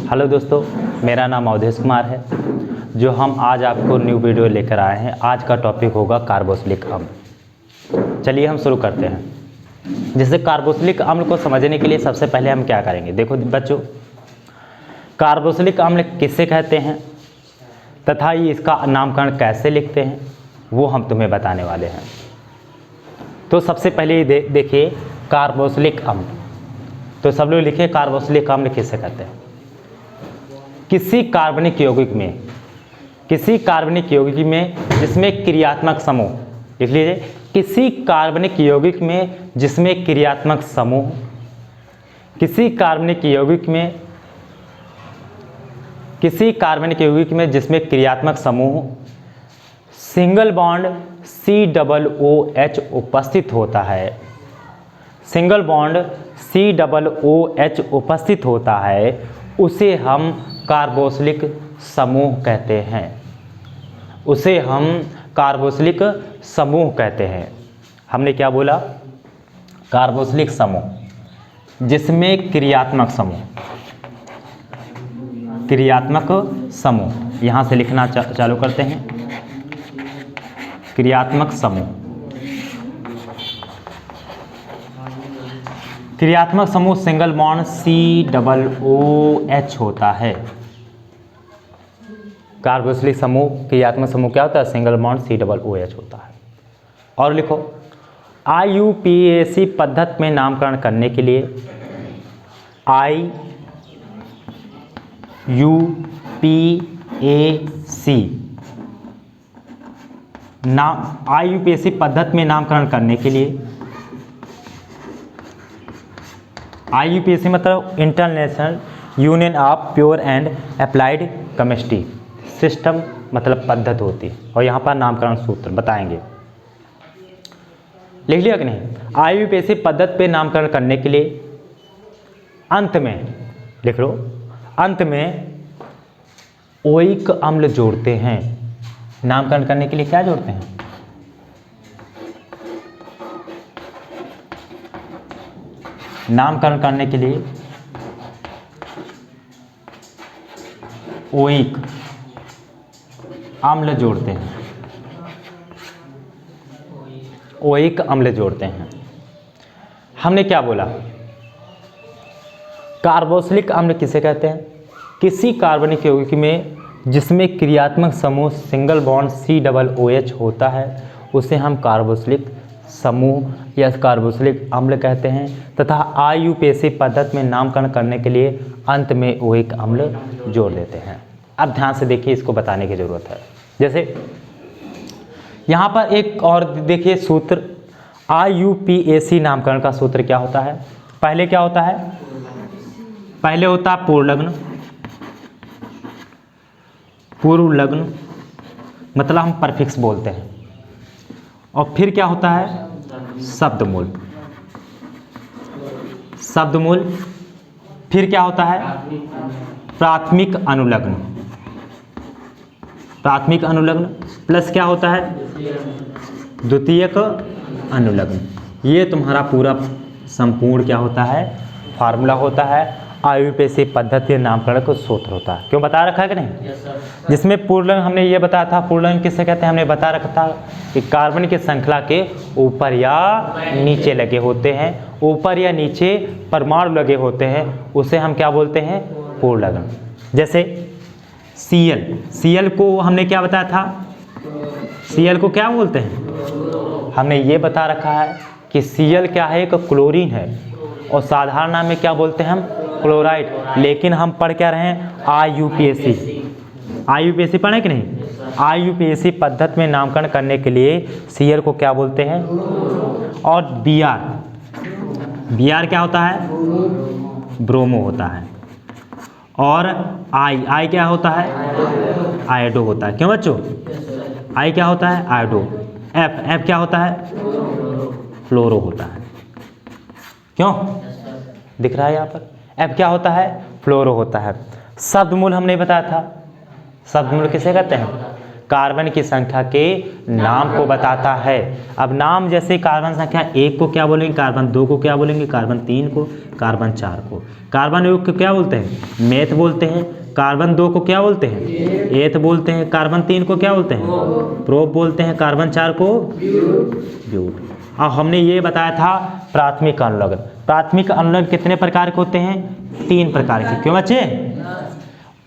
Hello दोस्तों, मेरा नाम अवधेश कुमार है। जो हम आज आपको न्यू वीडियो लेकर आए हैं, आज का टॉपिक होगा कार्बोक्सिलिक अम्ल। चलिए हम शुरू करते हैं। जैसे कार्बोक्सिलिक अम्ल को समझने के लिए सबसे पहले हम क्या करेंगे। देखो बच्चों, कार्बोक्सिलिक अम्ल किसे कहते हैं तथा ये इसका नामकरण कैसे लिखते हैं वो हम तुम्हें बताने वाले हैं। तो सबसे पहले देखिए कार्बोक्सिलिक अम्ल। तो सब लोग लिखिए कार्बोक्सिलिक अम्ल किसे कहते हैं। किसी कार्बनिक यौगिक में जिसमें क्रियात्मक समूह, लिख लीजिए, किसी कार्बनिक यौगिक में जिसमें क्रियात्मक समूह, किसी कार्बनिक यौगिक में जिसमें क्रियात्मक समूह सिंगल बॉन्ड COOH उपस्थित होता है, सिंगल बॉन्ड COOH उपस्थित होता है, उसे हम कार्बोक्सिलिक समूह कहते हैं। उसे हम कार्बोक्सिलिक समूह कहते हैं। हमने क्या बोला? कार्बोक्सिलिक समूह जिसमें क्रियात्मक समूह, यहाँ से लिखना चालू करते हैं। क्रियात्मक समूह सिंगल बॉन्ड COOH होता है। कार्बोक्सिलिक समूह क्रियात्मक समूह क्या होता है? सिंगल बॉन्ड COOH होता है। और लिखो, IUPAC पद्धति में नामकरण करने के लिए IUPAC पद्धति में नामकरण करने के लिए, IUPAC मतलब international union of pure and applied chemistry system, मतलब पद्धति होती है। और यहाँ पर नामकरण सूत्र बताएंगे। लिख लिया कि नहीं? IUPAC पद्धति पे नामकरण करने के लिए अंत में लिख लो, अंत में ओइक अम्ल जोड़ते हैं। नामकरण करने के लिए क्या जोड़ते हैं? नामकरण करने के लिए ओइक अम्ल जोड़ते हैं। ओइक अम्ल जोड़ते हैं। हमने क्या बोला? कार्बोक्सिलिक अम्ल किसे कहते हैं? किसी कार्बनिक यौगिक में जिसमें क्रियात्मक समूह सिंगल बॉन्ड COOH होता है, उसे हम कार्बोक्सिलिक समूह या कार्बोक्सिलिक अम्ल कहते हैं। तथा IUPAC पद्धति में नामकरण करने के लिए अंत में ओइक अम्ल जोड़ देते हैं। अब ध्यान से देखिए, इसको बताने की जरूरत है। जैसे यहाँ पर एक और देखिए सूत्र, IUPAC नामकरण का सूत्र क्या होता है? पहले क्या होता है? पहले होता है पूर्व लग्न, मतलब हम परफिक्स बोलते हैं। और फिर क्या होता है? शब्दमूल। फिर क्या होता है? प्राथमिक अनुलग्न प्लस क्या होता है? द्वितीयक अनुलग्न। ये तुम्हारा पूरा संपूर्ण क्या होता है? फार्मूला होता है। IUPAC पद्धति नामकरण का सूत्र होता है। क्यों बता रखा है कि नहीं? जिसमें पूर्णलग्न हमने ये बताया था। पूर्णलग्न किसे कहते हैं? हमने बता रखा था कि कार्बन की श्रृंखला के ऊपर या नीचे लगे होते हैं, ऊपर या नीचे परमाणु लगे होते हैं, उसे हम क्या बोलते हैं? पूर्णलग्न। जैसे Cl को हमने क्या बताया था? Cl को क्या बोलते हैं? हमने ये बता रखा है कि Cl क्या है? एक क्लोरीन है। और साधारण नाम में क्या बोलते हैं हम? क्लोराइड। लेकिन हम पढ़ क्या रहे हैं? IUPAC पढ़े कि नहीं? IUPAC पद्धति में नामकरण करने के लिए Cl को क्या बोलते हैं? और Br क्या होता है? ब्रोमो होता है। और I क्या होता है? आयोडो होता है। क्यों बच्चों? I क्या होता है? आयोडो। F क्या होता है? फ्लोरो होता है। क्यों? दिख रहा है यहाँ पर? F क्या होता है? फ्लोरो होता है। शब्दमूल हमने बताया था। शब्दमूल किसे कहते हैं? कार्बन की संख्या के नाम को बताता है। अब नाम जैसे कार्बन संख्या 1 को क्या बोलेंगे, कार्बन 2 को क्या बोलेंगे, कार्बन 3 को, कार्बन 4 को। कार्बन 1 को क्या बोलते हैं, मेथ बोलते हैं। कार्बन 2 को क्या बोलते हैं, एथ बोलते हैं। कार्बन 3 को क्या बोलते हैं, प्रोप बोलते हैं। कार्बन 4 को ब्यूट। अब हमने ये बताया था प्राथमिक अनुलग्न। प्राथमिक अनुलग्न कितने प्रकार के होते हैं, 3 प्रकार के। क्यों बच्चे,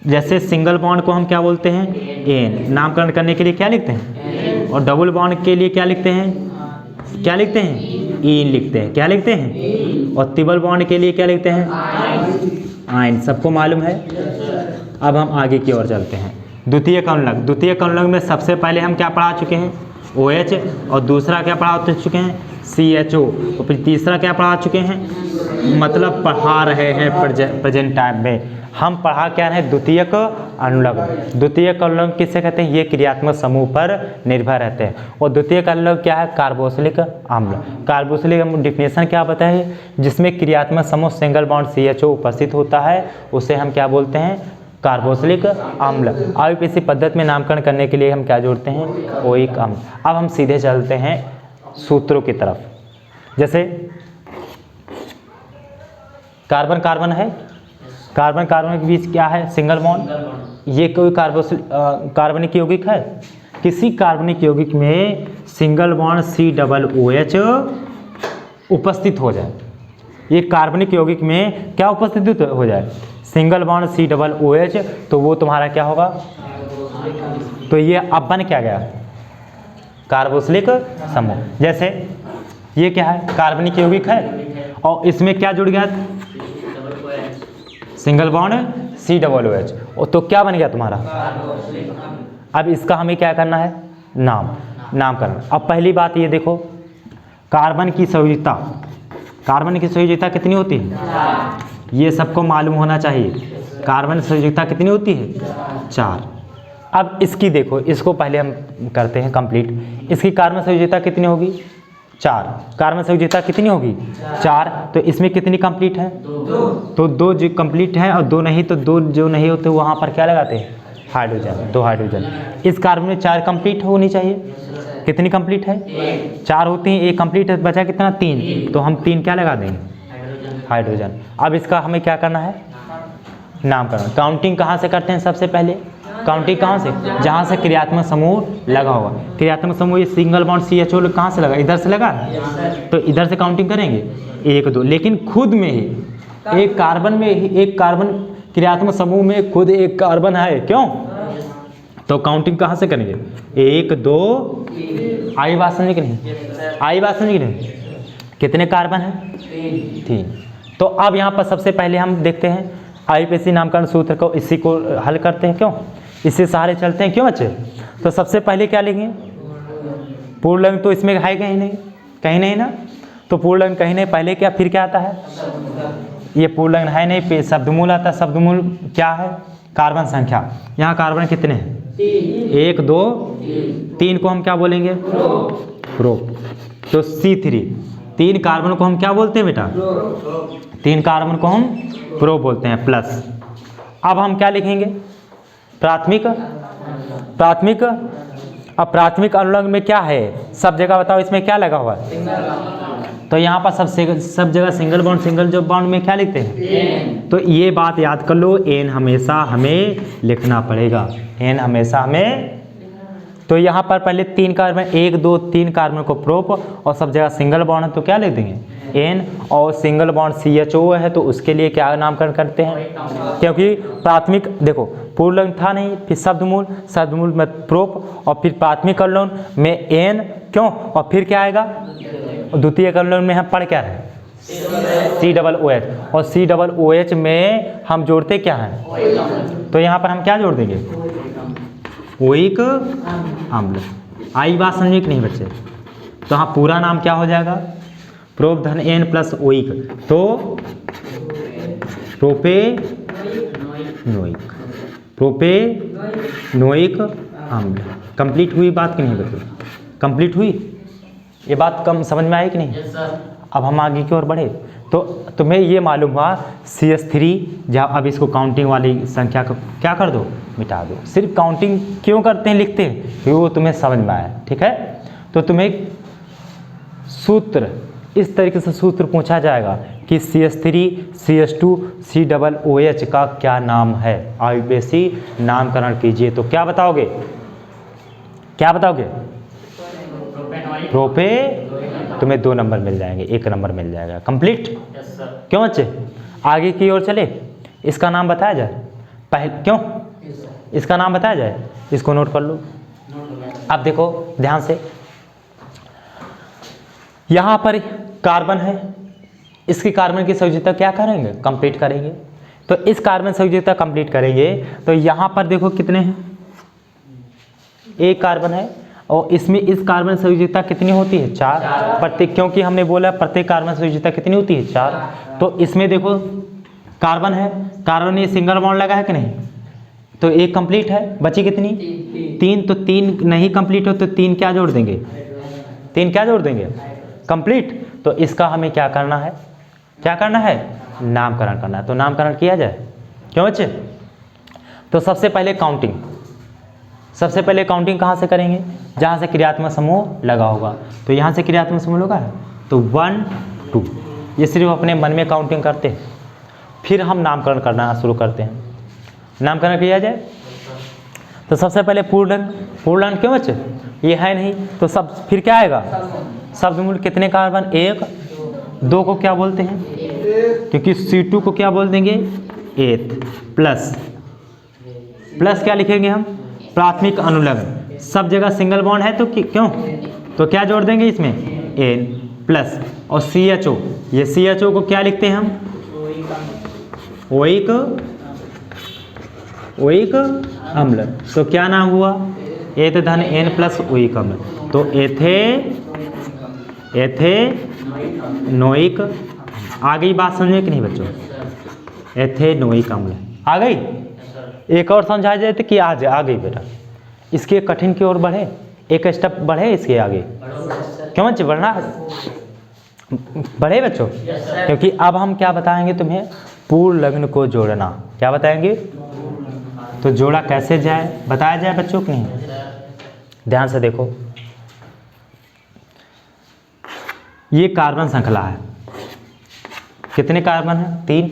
जैसे सिंगल बॉन्ड को हम क्या बोलते हैं, एन। नामकरण करने के लिए क्या लिखते हैं, और डबल बॉन्ड के लिए क्या लिखते हैं, क्या लिखते हैं, इन लिखते हैं। क्या लिखते हैं, और ट्रिपल बॉन्ड के लिए क्या लिखते हैं, आइन। सबको मालूम है। अब हम आगे की ओर चलते हैं। द्वितीयक अनुलग्न। द्वितीयक अनुलग्न में सबसे पहले हम क्या पढ़ा चुके हैं, OH, और दूसरा क्या पढ़ा चुके हैं, CHO, और फिर तीसरा क्या पढ़ा चुके हैं, मतलब पढ़ा रहे हैं प्रेजेंट टाइम में हम पढ़ा क्या है, द्वितीयक अनुलग्न। द्वितीयक अनुलग्न किससे कहते हैं, ये क्रियात्मक समूह पर निर्भर रहते हैं। और द्वितीयक अनुलग्न क्या है, कार्बोक्सिलिक अम्ल। कार्बोक्सिलिक अम्ल डिफिनेशन क्या बताए, जिसमें क्रियात्मक समूह सिंगल बॉन्ड CHO उपस्थित होता है, उसे हम क्या बोलते हैं, कार्बोक्सिलिक अम्ल। IUPAC पद्धति में नामकरण करने के लिए हम क्या जोड़ते हैं, ओइक अम्ल। अब हम सीधे चलते हैं सूत्रों की तरफ। जैसे कार्बन कार्बन है, कार्बन कार्बन के बीच क्या है, सिंगल बॉन्ड। ये कोई कार्बनिक यौगिक है, किसी कार्बनिक यौगिक में सिंगल बॉन्ड COOH उपस्थित हो जाए, ये कार्बनिक यौगिक में क्या उपस्थित हो जाए, सिंगल बॉन्ड COOH, तो वो तुम्हारा क्या होगा, तो ये अब बन क्या गया, कार्बोक्सिलिक समूह। जैसे ये क्या है, कार्बनिक यौगिक है, और इसमें क्या जुड़ गया, सिंगल बॉन्ड COOH, तो क्या बन गया तुम्हारा। अब इसका हमें क्या करना है, नाम करना। अब पहली बात ये देखो, कार्बन की संयोजकता, कार्बन की संयोजकता कितनी होती है, ये सबको मालूम होना चाहिए। कार्बन संयोजकता कितनी होती है, 4। अब इसकी देखो, इसको पहले हम करते हैं कंप्लीट। इसकी कार्बन संयोजकता कितनी होगी, 4। कार्बन संयोजकता कितनी होगी, 4। तो इसमें कितनी कंप्लीट है, 2। तो 2 जो कंप्लीट है, और 2 नहीं, तो 2 जो नहीं होते वहाँ पर क्या लगाते हैं, हाइड्रोजन, 2 हाइड्रोजन। इस कार्बन में 4 कंप्लीट होनी चाहिए। कितनी कंप्लीट है, 4 होती हैं, एक कंप्लीट है, बचा कितना, 3। तो हम 3 क्या लगा देंगे, हाइड्रोजन। अब इसका हमें क्या करना है, नामकरण। काउंटिंग कहाँ से करते हैं, सबसे पहले काउंटिंग कहाँ से, जहाँ से क्रियात्मक समूह लगा होगा। क्रियात्मक समूह ये सिंगल बॉन्ड CHO कहाँ से लगा, इधर से लगा, तो इधर से काउंटिंग करेंगे 1 2। लेकिन खुद में ही एक कार्बन में ही, एक कार्बन क्रियात्मक समूह में खुद एक कार्बन है, क्यों, तो काउंटिंग कहाँ से करेंगे, 1 2। आई बात समझे कि नहीं, आई बात समझे कि नहीं, कितने कार्बन है, 3। तो अब यहाँ पर सबसे पहले हम देखते हैं IUPAC नामकरण सूत्र को, इसी को हल करते हैं, क्यों, इससे सहारे चलते हैं, क्यों बच्चे। तो सबसे पहले क्या लेंगे, पूर्णलिंग, तो इसमें है कहीं नहीं, कहीं नहीं ना, तो पूर्णलिंग कहीं नहीं, पहले क्या फिर क्या आता है, ये पूर्णलिंग है नहीं, फिर शब्दमूल आता है। शब्दमूल क्या है, कार्बन संख्या। यहाँ कार्बन कितने हैं, 1 2 3 को हम क्या बोलेंगे, प्रोप। तो C3, 3 कार्बन को हम क्या बोलते हैं बेटा, 3 कार्बन को हम प्रोप बोलते हैं, प्लस। अब हम क्या लिखेंगे, प्राथमिक। प्राथमिक, अब प्राथमिक अनुलग्न में क्या है, सब जगह बताओ इसमें क्या लगा हुआ है, तो यहाँ पर सब जगह सिंगल बॉन्ड, सिंगल जो बॉन्ड में क्या लिखते हैं, तो ये बात याद कर लो, N हमेशा हमें लिखना पड़ेगा, N हमेशा हमें। तो यहाँ पर पहले 3 कार्बन, 1 2 3 कार्बन को प्रोप, और सब जगह सिंगल बॉन्ड है तो क्या लिख देंगे, N। और सिंगल बॉन्ड CHO है तो उसके लिए क्या नामकरण करते हैं, क्योंकि प्राथमिक देखो पूर्णलिंग था नहीं, फिर शब्दमूल, शब्दमूल में प्रोप, और फिर प्राथमिक अनुलग्न में N, क्यों, और फिर क्या आएगा, द्वितीयक अनुलग्न में हम पढ़ क्या रहे, COOH, और COOH में हम जोड़ते क्या हैं, तो यहाँ पर हम क्या जोड़ देंगे, ओइक अम्ल। आई बात समझे कि नहीं बच्चे। तो हाँ, पूरा नाम क्या हो जाएगा, प्रोप धन N प्लस ओइक, तो प्रोपेनोइक, प्रोपेनोइक अम्ल। कंप्लीट हुई बात कि नहीं बच्चे, कंप्लीट हुई, ये बात कम समझ में आई कि नहीं। अब हम आगे की ओर बढ़े। तो तुम्हें ये मालूम हुआ CH3, जहाँ अब इसको काउंटिंग वाली संख्या को क्या कर दो, मिटा दो। सिर्फ काउंटिंग क्यों करते हैं, लिखते हैं, क्योंकि वो तुम्हें समझ में आया, ठीक है। तो तुम्हें सूत्र इस तरीके से सूत्र पूछा जाएगा कि CH3 CH2 COOH का क्या नाम है, आईयूपीएसी नामकरण कीजिए। तो क्या बताओगे, क्या बताओगे, प्रोपे, तुम्हें 2 नंबर मिल जाएंगे, 1 नंबर मिल जाएगा। कंप्लीट। क्यों बच्चे, आगे की ओर चले, इसका नाम बताया जाए पहले, क्यों इसका नाम बताया जाए, इसको नोट कर लो। अब देखो ध्यान से, यहाँ पर कार्बन है, इसकी कार्बन की संयोजकता क्या करेंगे, कंप्लीट करेंगे। तो इस कार्बन संयोजकता कंप्लीट करेंगे तो यहाँ पर देखो कितने हैं, 1 कार्बन है, और इसमें इस कार्बन संयोजकता कितनी होती है, 4 प्रत्येक, क्योंकि हमने बोला प्रत्येक कार्बन संयोजकता कितनी होती है, 4। तो इसमें देखो कार्बन है, कार्बन ये सिंगल बॉन्ड लगा है कि नहीं, तो 1 कंप्लीट है, बची कितनी, 3। तो 3 नहीं कंप्लीट हो तो 3 क्या जोड़ देंगे, 3 क्या जोड़ देंगे, कंप्लीट। तो इसका हमें क्या करना है, क्या करना है, नामकरण करना है। तो नामकरण किया जाए, क्यों बच्चे। तो सबसे पहले काउंटिंग, सबसे पहले काउंटिंग कहाँ से करेंगे, जहाँ से क्रियात्मक समूह लगा होगा। तो यहाँ से क्रियात्मक समूह लगा है, तो 1 2, ये सिर्फ अपने मन में काउंटिंग करते हैं, फिर हम नामकरण करना शुरू करते हैं। नामकरण किया जाए तो सबसे पहले पूर्णांक क्यों बच्चे, ये है नहीं, तो सब फिर क्या आएगा, शब्दमूल कितने कार्बन, 1, 2 को क्या बोलते हैं, क्योंकि C2 को क्या बोल देंगे, 8 प्लस क्या लिखेंगे हम, प्राथमिक अनुलग्न, सब जगह सिंगल बॉन्ड है तो क्यों, तो क्या जोड़ देंगे इसमें, N प्लस, और CHO, ये CHO को क्या लिखते हैं हम, ओइक अम्ल। तो क्या नाम हुआ, एथ धन N प्लस ओइक अम्ल, तो एथेनोइक। आ गई बात समझ में कि नहीं बच्चों, एथेनोइक अम्ल आ गई। एक और समझा जाए तो कि आ गई बेटा, इसके कठिन की ओर बढ़े, एक स्टेप बढ़े इसके आगे, क्यों बच्चे बढ़ना बढ़े बच्चों, क्योंकि अब हम क्या बताएंगे तुम्हें, पूर्ण लग्न को जोड़ना, क्या बताएंगे, तो जोड़ा कैसे जाए, बताया जाए बच्चों कि नहीं। ध्यान से देखो, ये कार्बन श्रृंखला है, कितने कार्बन है, 3,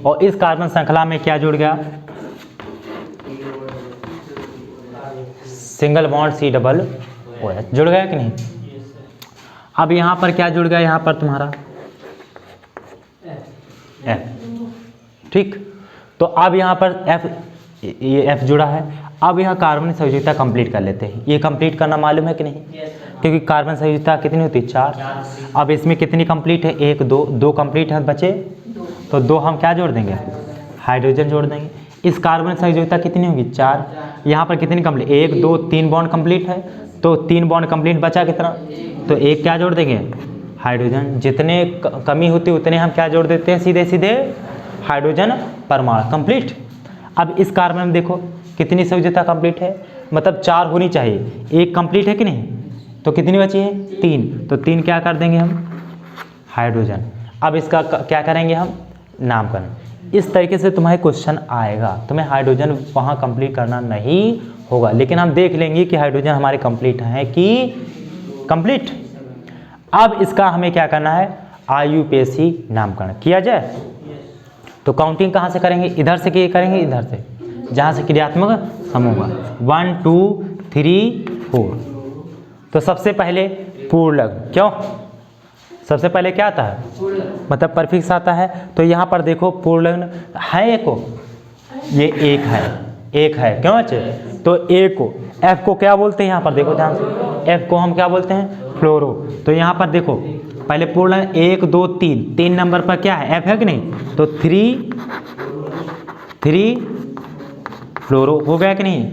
और इस कार्बन श्रृंखला में क्या जुड़ गया, सिंगल बॉन्ड COOH जुड़ गया कि नहीं। अब यहाँ पर क्या जुड़ गया, यहाँ पर तुम्हारा F, ठीक। तो अब यहाँ पर ये F जुड़ा है। अब यहाँ कार्बन संयोजकता कंप्लीट कर लेते हैं, ये कंप्लीट करना मालूम है कि नहीं, क्योंकि कार्बन संयोजकता कितनी होती है, 4। अब इसमें कितनी कंप्लीट है, 1 2 कंप्लीट है बचे, तो 2 हम क्या जोड़ देंगे, हाइड्रोजन जोड़ देंगे। इस कार्बन संयोजकता कितनी होगी, 4। यहाँ पर कितनी कंप्लीट, 1 2 3 बॉन्ड कंप्लीट है, तो 3 बॉन्ड कंप्लीट बचा कितना, तो 1 क्या जोड़ देंगे, हाइड्रोजन। जितने कमी होती है उतने हम क्या जोड़ देते हैं, सीधे सीधे हाइड्रोजन परमाणु, कंप्लीट। अब इस कार्बन में देखो कितनी संयोजकता कंप्लीट है, मतलब 4 होनी चाहिए, 1 कंप्लीट है कि नहीं, तो कितनी बची है, 3। तो 3 क्या कर देंगे हम, हाइड्रोजन। अब इसका क्या करेंगे हम, नामकरण। इस तरीके से तुम्हारे क्वेश्चन आएगा, तुम्हें हाइड्रोजन वहाँ कंप्लीट करना नहीं होगा, लेकिन हम देख लेंगे कि हाइड्रोजन हमारे कंप्लीट हैं कि कंप्लीट। अब इसका हमें क्या करना है, आईयूपीएसी नामकरण किया जाए। तो काउंटिंग कहाँ से करेंगे, इधर से करेंगे, इधर से, जहाँ से क्रियात्मक समूह 1 2 3 4। तो सबसे पहले पूर्णलग्न, क्यों, सबसे पहले क्या आता है, मतलब परफिक्स आता है। तो यहाँ पर देखो पूर्णलग्न है, ये 1 है, क्यों बच्चे, तो A को, F को क्या बोलते हैं, यहाँ पर देखो ध्यान से, F को हम क्या बोलते हैं, फ्लोरो। तो यहाँ पर देखो पहले पूर्णलग्न 1 2 3 नंबर पर क्या है, F है कि नहीं, तो 3 फ्लोरो हो गया कि नहीं,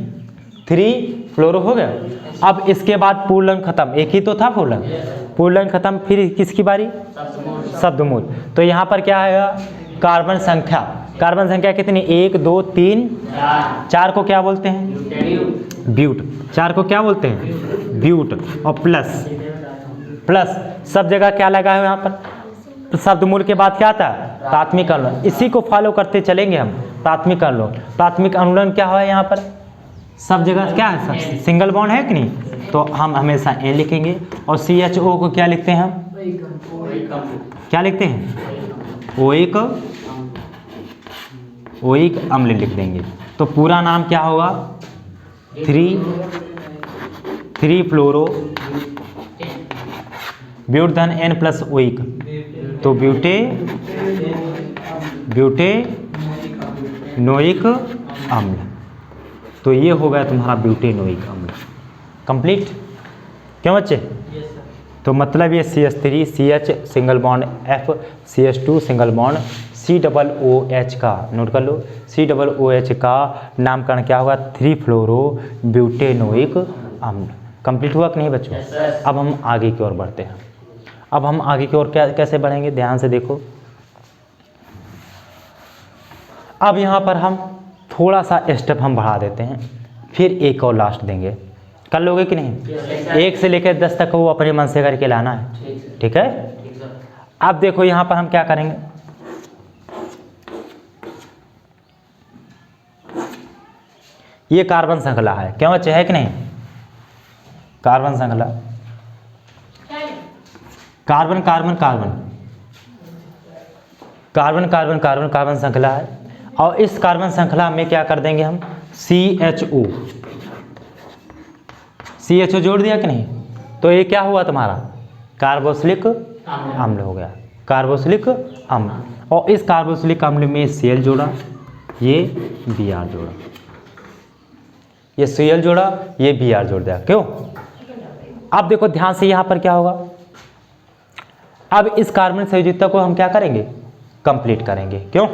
3 फ्लोरो हो गया। अब इसके बाद पूर्णलग्न खत्म, एक ही तो था पूर्णलग्न खत्म, फिर किसकी बारी, शब्दमूल। तो यहाँ पर क्या आएगा, कार्बन संख्या कितनी, 1 2 3 4 को क्या बोलते हैं, ब्यूट। 4 को क्या बोलते हैं, ब्यूट। और प्लस सब जगह क्या लगा है यहाँ पर, शब्द मूल के बाद क्या आता है? प्राथमिक अनुलन। इसी को फॉलो करते चलेंगे हम। प्राथमिक अनुलन, प्राथमिक अनुलन क्या है यहाँ पर? सब जगह क्या है? सिंगल बॉन्ड है कि नहीं? तो हम हमेशा ए लिखेंगे और CHO को क्या लिखते हैं हम? क्या लिखते हैं? ओइक अम्ल लिख देंगे। तो पूरा नाम क्या होगा? 3 फ्लोरो ब्यूटेन N प्लस ओइक, तो ब्यूटेनोइक अम्ल। तो ये हो गया तुम्हारा ब्यूटेनोइक अम्ल कंप्लीट। क्यों बच्चे? तो मतलब ये CH3 CH single bond F CH2 single bond COOH का, नोट कर लो, COOH का नामकरण क्या होगा? 3 फ्लोरो ब्यूटेनोइक अम्ल। कंप्लीट हुआ कि नहीं बच्चों? अब हम आगे की ओर बढ़ते हैं। अब हम आगे की ओर कैसे बढ़ेंगे? ध्यान से देखो। अब यहाँ पर हम थोड़ा सा स्टेप हम बढ़ा देते हैं, फिर एक और लास्ट देंगे। कर लोगे कि नहीं? 1 से लेकर 10 तक वो अपने मन से करके लाना है, ठीक है? अब देखो यहाँ पर हम क्या करेंगे। ये कार्बन श्रृंखला है, क्यों बच्चे? है कि नहीं? कार्बन श्रृंखला, carbon carbon carbon carbon carbon carbon carbon श्रृंखला है। और इस कार्बन श्रृंखला में क्या कर देंगे हम? CHO जोड़ दिया कि नहीं? तो ये क्या हुआ तुम्हारा? कार्बोक्सिलिक अम्ल हो गया, कार्बोक्सिलिक अम्ल। और इस कार्बोक्सिलिक अम्ल में Cl जोड़ा, ये Br जोड़ा, ये Cl जोड़ा, ये Br जोड़ दिया। क्यों? अब देखो ध्यान से, यहाँ पर क्या होगा? अब इस कार्बन संयोजकता को हम क्या करेंगे? कंप्लीट करेंगे। क्यों?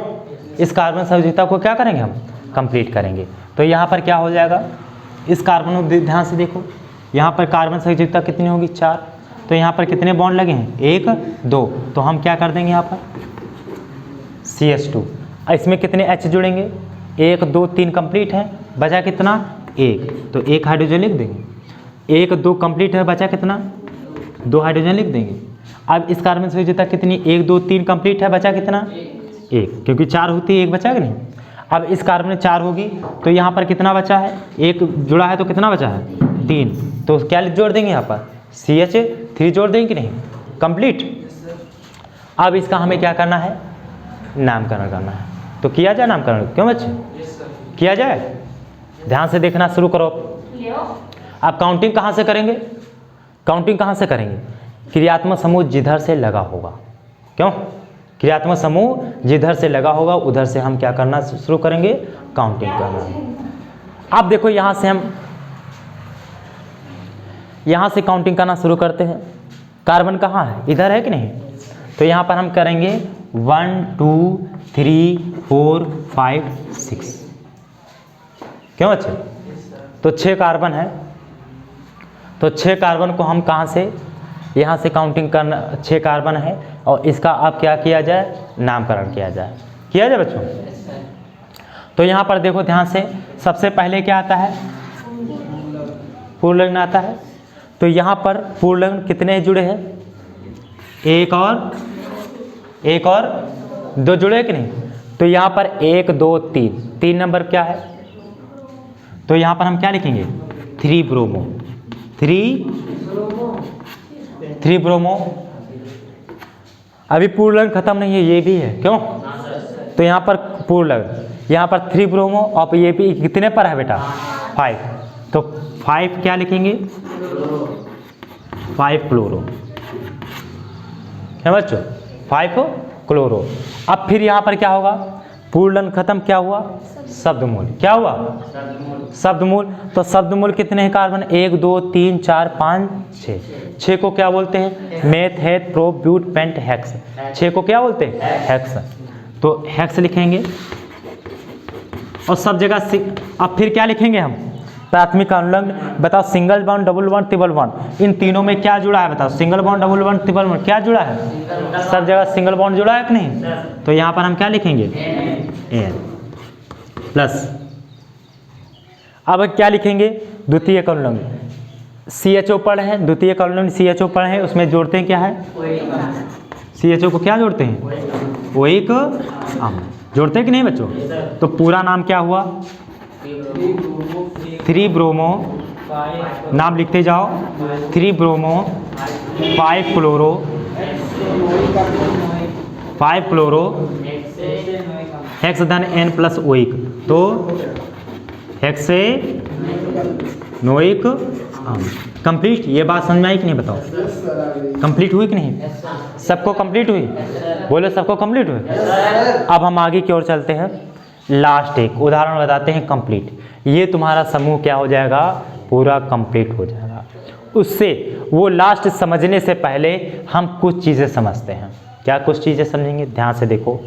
इस कार्बन संयोजकता को क्या करेंगे हम? कंप्लीट करेंगे। तो यहाँ पर क्या हो जाएगा? इस कार्बन को ध्यान से देखो, यहाँ पर कार्बन संयोजकता कितनी होगी? 4। तो यहाँ पर कितने बॉन्ड लगे हैं? 1 2। तो हम क्या कर देंगे यहाँ पर? CH2। इसमें कितने H जुड़ेंगे? 1 2 3 कंप्लीट है, बचा कितना? 1। तो 1 हाइड्रोजन लिख देंगे। 1 2 कंप्लीट है, बचा कितना? 2 हाइड्रोजन लिख देंगे। अब इस कार्बन संयोजकता कितनी? 1 2 3 कंप्लीट है, बचा कितना? 1, क्योंकि 4 होती है, 1 बचा कि नहीं? अब इस कार्बन में 4 होगी, तो यहाँ पर कितना बचा है? 1 जुड़ा है, तो कितना बचा है? 3। तो क्या जोड़ देंगे यहाँ पर? CH3 जोड़ देंगे कि नहीं? कंप्लीट। अब इसका हमें क्या करना है? नामकरण करना है। तो किया जाए नामकरण? क्यों बच्चे? किया जाए। ध्यान से देखना शुरू करो। अब काउंटिंग कहाँ से करेंगे? काउंटिंग कहाँ से करेंगे? क्रियात्मक समूह जिधर से लगा होगा। क्यों? क्रियात्मक समूह जिधर से लगा होगा उधर से हम क्या करना शुरू करेंगे? काउंटिंग करना। अब देखो यहाँ से हम यहाँ से काउंटिंग करना शुरू करते हैं। कार्बन कहाँ है? इधर है कि नहीं? तो यहाँ पर हम करेंगे 1 2 3 4 5 6। क्यों बच्चे? तो 6 कार्बन है। तो 6 कार्बन को हम कहाँ से? यहाँ से काउंटिंग करना। 6 कार्बन है और इसका अब क्या किया जाए? नामकरण किया जाए। किया जाए बच्चों? तो यहाँ पर देखो ध्यान से, सबसे पहले क्या आता है? पूर्णलग्न आता है। तो यहाँ पर पूर्णलग्न कितने जुड़े हैं? 1 और 2 जुड़े कि नहीं? तो यहाँ पर 1 2 3 नंबर क्या है? तो यहाँ पर हम क्या लिखेंगे? 3 ब्रोमो। 3 ब्रोमो। अभी पूर्णलग्न खत्म नहीं है, ये भी है। क्यों? तो यहाँ पर पूर्णलग्न, यहाँ पर 3 ब्रोमो और ये भी कितने पर है बेटा? 5। तो 5 क्या लिखेंगे? 5 क्लोरो। है बच्चों? 5 क्लोरो। अब फिर यहाँ पर क्या होगा? पूर्णलग्न खत्म, क्या हुआ? शब्दमूल। क्या हुआ? शब्दमूल। तो शब्दमूल कितने हैं कार्बन? 1 2 3 4 5 6। 6 को क्या बोलते हैं? Meth eth prop but pent hex. 6 को क्या बोलते हैं? हेक्स। तो हेक्स लिखेंगे और सब जगह अब फिर क्या लिखेंगे हम? प्राथमिक अनुलग्न। बताओ single bond, double bond, triple bond, इन तीनों में क्या जुड़ा है? बताओ single bond, double bond, triple bond क्या जुड़ा है? सब जगह सिंगल बॉन्ड जुड़ा है कि नहीं? तो यहाँ पर हम क्या लिखेंगे? N plus. अब क्या लिखेंगे? द्वितीयक अनुलग्न। CHO पढ़े हैं, द्वितीयक अनुलग्न CHO पढ़े हैं, उसमें जोड़ते हैं क्या है? CHO को क्या जोड़ते हैं? ओइक अम्ल। जोड़ते हैं कि नहीं बच्चों? तो पूरा नाम क्या हुआ? 3 ब्रोमो, नाम लिखते जाओ, 3 ब्रोमो 5 क्लोरो 5 क्लोरो हेक्साधन N+ ओइक, तो हेक्सेनोइक अम्ल। कंप्लीट? ये बात समझ में आई कि नहीं बताओ? कंप्लीट हुई कि नहीं? सबको कंप्लीट हुई? बोलो सबको कंप्लीट हुई? अब हम आगे की ओर चलते हैं। लास्ट एक उदाहरण बताते हैं कंप्लीट। ये तुम्हारा समूह क्या हो जाएगा? पूरा कंप्लीट हो जाएगा। उससे वो लास्ट समझने से पहले हम कुछ चीज़ें समझते हैं। क्या कुछ चीज़ें समझेंगे? ध्यान से देखो,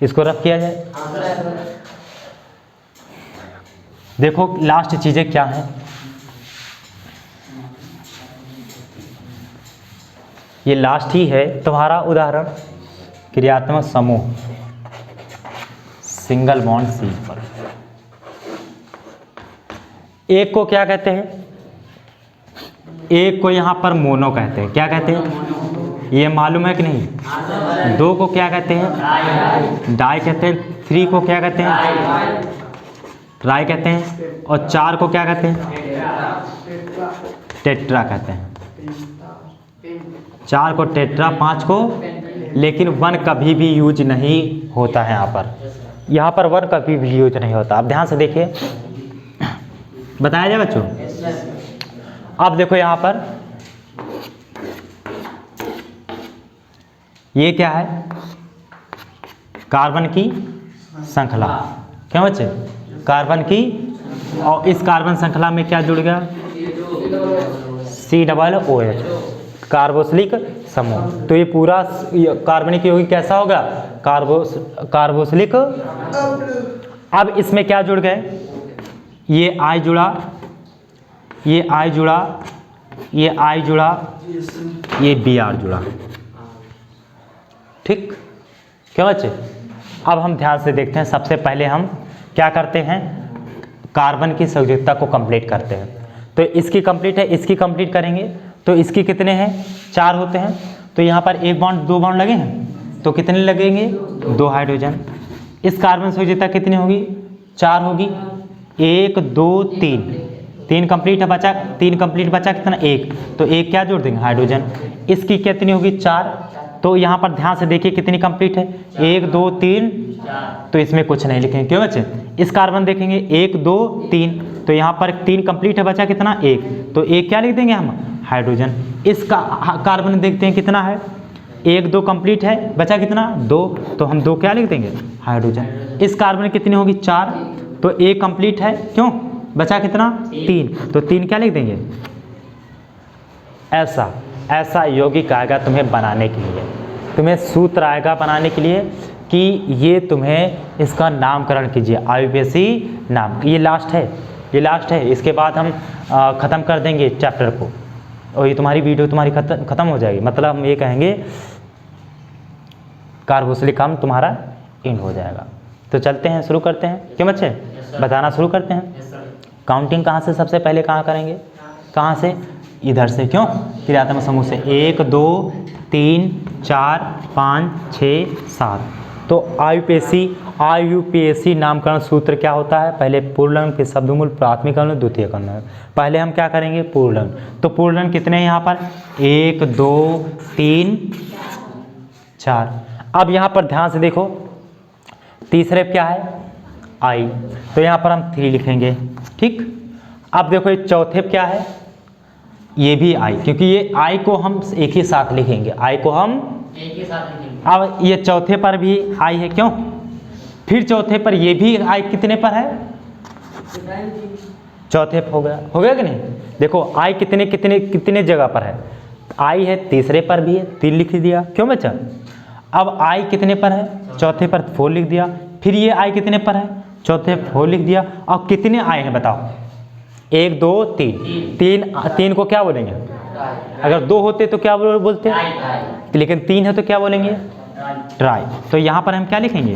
इसको रफ किया जाए। देखो लास्ट चीज़ें क्या हैं। ये लास्ट ही है तुम्हारा उदाहरण, क्रियात्मक समूह सिंगल बॉन्ड C पर। एक को क्या कहते हैं? एक को यहाँ पर मोनो कहते हैं। क्या कहते हैं? ये मालूम है कि नहीं? 2 को क्या कहते हैं? डाई कहते हैं। 3 को क्या कहते हैं? ट्राई कहते हैं। और 4 को क्या कहते हैं? टेट्रा कहते हैं। 4 को टेट्रा, 5 को, लेकिन 1 कभी भी यूज नहीं होता है यहाँ पर 1 कभी भी यूज नहीं होता। अब ध्यान से देखिए, बताया जाए बच्चों। अब देखो यहाँ पर ये क्या है? कार्बन की श्रृंखला। क्यों बच्चे? कार्बन की, और इस कार्बन श्रृंखला में क्या जुड़ गया? COOH, कार्बोक्सिलिक समूह। तो ये पूरा कार्बनिक यौगिक कैसा होगा? कार्बोक्सिलिक। अब इसमें क्या जुड़ गए? ये I जुड़ा, ये I जुड़ा, ये I जुड़ा, ये Br जुड़ा। ठीक? क्यों बच्चे? अब हम ध्यान से देखते हैं। सबसे पहले हम क्या करते हैं? कार्बन की संयोजकता को कंप्लीट करते हैं। तो इसकी कंप्लीट है, इसकी कंप्लीट करेंगे। तो इसकी कितने हैं? 4 होते हैं। तो यहाँ पर 1 बॉन्ड 2 बॉन्ड लगे हैं, तो कितने लगेंगे? 2 हाइड्रोजन। इस कार्बन संयोजकता कितनी होगी? 4 होगी। 1 2 3, 3 कंप्लीट है, बचा 3 कंप्लीट, बचा कितना? 1। तो 1 क्या जोड़ देंगे? हाइड्रोजन। इसकी कितनी होगी? 4। तो यहाँ पर ध्यान से देखिए कितनी कंप्लीट है? 1 2 3। तो इसमें कुछ नहीं लिखेंगे। क्यों बच्चे? इस कार्बन देखेंगे 1 2 3, तो यहाँ पर 3 कंप्लीट है, बचा कितना? 1। तो 1 क्या लिख देंगे हम? हाइड्रोजन। इसका कार्बन देखते हैं कितना है? 1 2 कंप्लीट है, बचा कितना? 2। तो हम 2 क्या लिख देंगे? हाइड्रोजन। इस कार्बन कितनी होगी? 4। तो 1 कंप्लीट है, क्यों? बचा कितना? 3। तो 3 क्या लिख देंगे? ऐसा यौगिक आएगा तुम्हें बनाने के लिए, तुम्हें सूत्र आएगा बनाने के लिए कि ये तुम्हें इसका नामकरण कीजिए, IUPAC नाम। ये लास्ट है, ये लास्ट है। इसके बाद हम ख़त्म कर देंगे चैप्टर को, और ये तुम्हारी वीडियो तुम्हारी ख़त्म हो जाएगी। मतलब हम ये कहेंगे कार्बोक्सिलिक अम्ल तुम्हारा एंड हो जाएगा। तो चलते हैं, शुरू करते हैं। क्यों बच्चे? बताना शुरू करते हैं। काउंटिंग कहाँ से सबसे पहले कहाँ करेंगे? कहाँ से? इधर से। क्यों? क्रियात्मक समूह से। 1 2 3 4 5 6 7। तो IUPAC नामकरण सूत्र क्या होता है? पहले पूर्णलिंग, फिर शब्दमूल, प्राथमिक अवयव, द्वितीयक अवयव। पहले हम क्या करेंगे? पूर्णलिंग। तो पूर्णलिंग कितने हैं यहाँ पर? 1 2 3 4। अब यहाँ पर ध्यान से देखो, तीसरे क्या है? I। तो यहाँ पर हम 3 लिखेंगे। ठीक। अब देखो ये चौथे क्या है? ये भी I, क्योंकि ये I को हम एक ही साथ लिखेंगे। I को हम एक ही साथ लिखेंगे। अब ये चौथे पर भी I है। क्यों? फिर चौथे पर ये भी I कितने पर है? चौथे पर हो गया कि नहीं? देखो I कितने जगह पर है? I है, तीसरे पर भी है, 3 लिख दिया। क्यों बच्चा? अब I कितने पर है? चौथे पर 4 लिख दिया। फिर ये I कितने पर है? चौथे 4 लिख दिया। और कितने I हैं बताओ? 1 2 3। 3 को क्या बोलेंगे? अगर 2 होते तो क्या बोलते? लेकिन 3 है तो क्या बोलेंगे? ट्राई। तो यहाँ पर हम क्या लिखेंगे?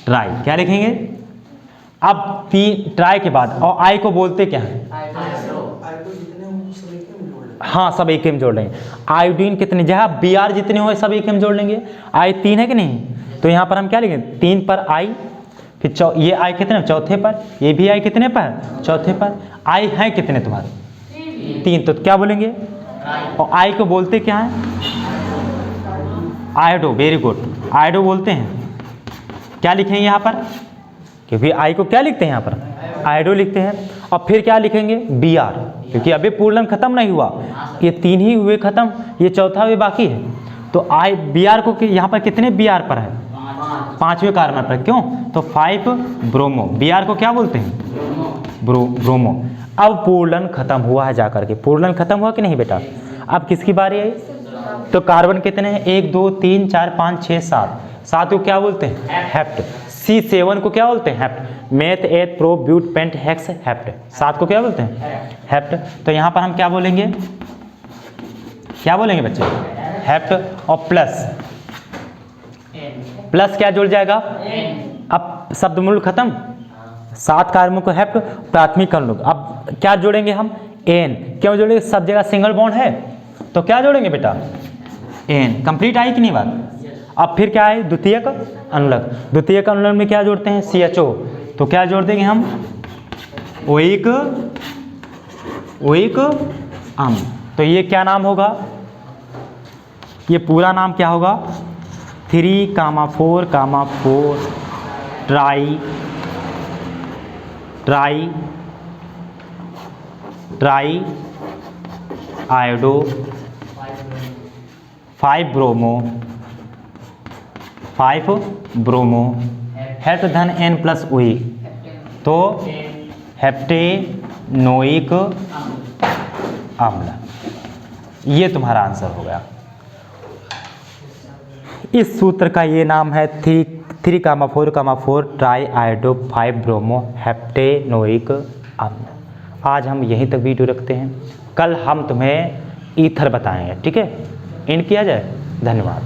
ट्राई। क्या लिखेंगे? अब 3 ट्राई के बाद और I को बोलते क्या है? हाँ सब एक में जोड़ लेंगे। आयोडीन कितने, जहाँ Br जितने हो सब एक में जोड़ लेंगे। I 3 है कि नहीं, तो यहाँ पर हम क्या लिखेंगे 3 पर I, फिर ये I कितने चौथे पर, ये भी I कितने पर चौथे पर। I है कितने तुम्हारे 3, तो क्या बोलेंगे, और I को बोलते क्या है आयोडो, वेरी गुड, आयोडो बोलते हैं। क्या लिखेंगे यहाँ पर, क्योंकि I को क्या लिखते हैं यहाँ पर आयोडो लिखते हैं। और फिर क्या लिखेंगे Br, क्योंकि अभी पूर्ण खत्म नहीं हुआ, ये 3 ही हुए खत्म, ये चौथा भी बाकी है। तो Br को यहाँ पर कितने Br पर है 5वें कार्बन पर, क्यों, तो 5 ब्रोमो। Br को क्या बोलते हैं ब्रोमो। अब पूर्ण खत्म हुआ है जाकर के, पूर्ण खत्म हुआ कि नहीं बेटा। अब किसकी बारी आई, तो कार्बन कितने हैं 1 2 3 4 5 6 7, 7 को क्या बोलते हैं हेप्ट। C7 को क्या बोलते हैं hept. Meth 8 prop but pent hex hept, 7 को क्या बोलते हैं हेप्ट। तो यहाँ पर हम क्या बोलेंगे बच्चे हेप्ट, और प्लस क्या जुड़ जाएगा, अब शब्द मूल खत्म, 7 कार्बन को हेप्ट, प्राथमिक अणु। अब क्या जोड़ेंगे हम एन, क्यों जोड़ेंगे, सब जगह सिंगल बॉन्ड है तो क्या जोड़ेंगे बेटा एन। कंप्लीट आई कि नहीं बात। अब फिर क्या है द्वितीयक अनुलग्न, द्वितीयक अनुलग्न में क्या जोड़ते हैं CHO, तो क्या जोड़ देंगे हम ओइक अम्ल। तो ये क्या नाम होगा, ये पूरा नाम क्या होगा 3,4,4 ट्राई आयोडो 5 ब्रोमो हेप्ट धन N प्लस OE, तो हेप्टेनोइक अम्ल। ये तुम्हारा आंसर हो गया। इस सूत्र का ये नाम है 3,4,4 ट्राई आयोडो 5 ब्रोमो हेप्टेनोइक अम्ल। आज हम यहीं तक वीडियो रखते हैं, कल हम तुम्हें ईथर बताएंगे, ठीक है। इन किया जाए, धन्यवाद।